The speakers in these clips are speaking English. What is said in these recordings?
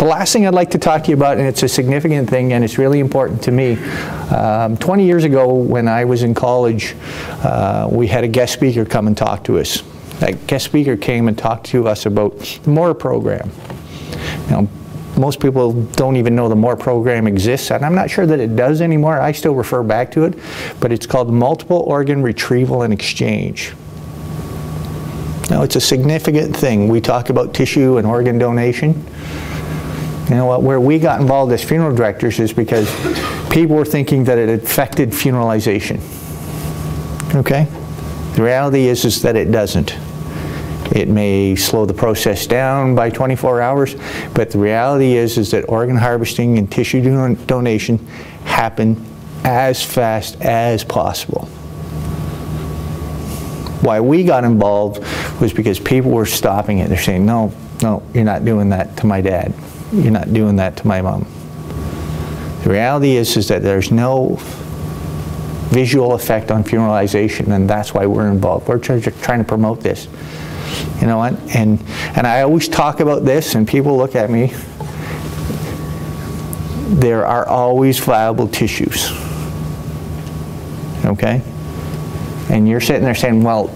The last thing I'd like to talk to you about, and it's a significant thing and it's really important to me, 20 years ago when I was in college, we had a guest speaker come and talk to us. That guest speaker came and talked to us about the MORE program. Now, most people don't even know the MORE program exists, and I'm not sure that it does anymore. I still refer back to it, but it's called Multiple Organ Retrieval and Exchange. Now, it's a significant thing. We talk about tissue and organ donation. You know what, where we got involved as funeral directors is because people were thinking that it affected funeralization. Okay? The reality is that it doesn't. It may slow the process down by 24 hours, but the reality is that organ harvesting and tissue donation happen as fast as possible. Why we got involved was because people were stopping it. They're saying, no, no, you're not doing that to my dad. You're not doing that to my mom. The reality is that there's no visual effect on funeralization, and that's why we're involved. We're trying to promote this. You know what? And I always talk about this, and people look at me. There are always viable tissues. Okay? And you're sitting there saying, well,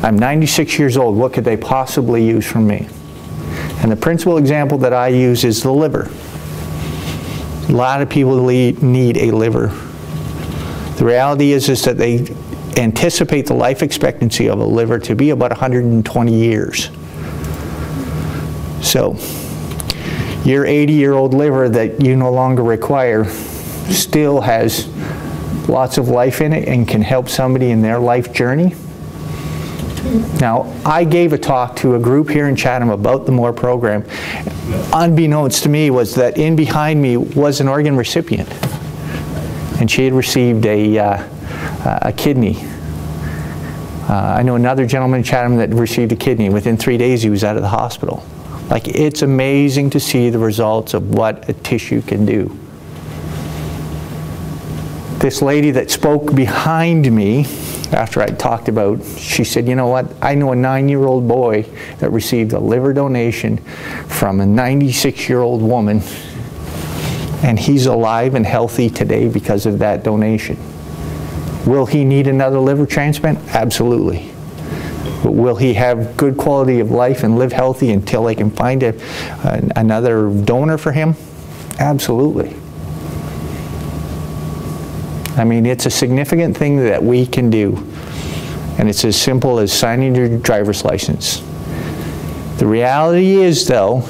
I'm 96 years old. What could they possibly use from me? And the principal example that I use is the liver. A lot of people need a liver. The reality is that they anticipate the life expectancy of a liver to be about 120 years. So, your 80-year-old liver that you no longer require still has lots of life in it and can help somebody in their life journey. Now, I gave a talk to a group here in Chatham about the MORE program. Unbeknownst to me was that in behind me was an organ recipient. And she had received a kidney. I know another gentleman in Chatham that received a kidney. Within 3 days, he was out of the hospital. Like, it's amazing to see the results of what a tissue can do. This lady that spoke behind me, after I talked about, she said, you know what, I know a 9-year-old boy that received a liver donation from a 96-year-old woman, and he's alive and healthy today because of that donation. Will he need another liver transplant? Absolutely. But will he have good quality of life and live healthy until they can find another donor for him? Absolutely. I mean, it's a significant thing that we can do. And it's as simple as signing your driver's license. The reality is, though,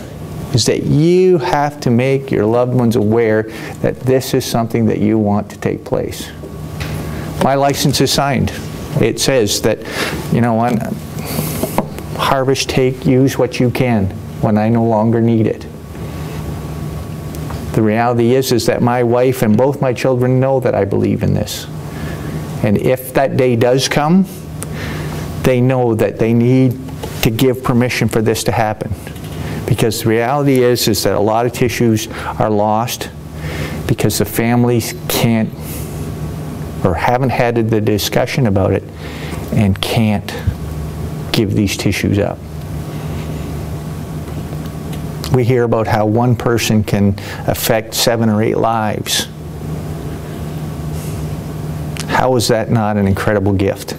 is that you have to make your loved ones aware that this is something that you want to take place. My license is signed. It says that, you know what, harvest, take, use what you can when I no longer need it. The reality is that my wife and both my children know that I believe in this. And if that day does come, they know that they need to give permission for this to happen. Because the reality is that a lot of tissues are lost because the families can't or haven't had the discussion about it and can't give these tissues up. We hear about how one person can affect 7 or 8 lives. How is that not an incredible gift?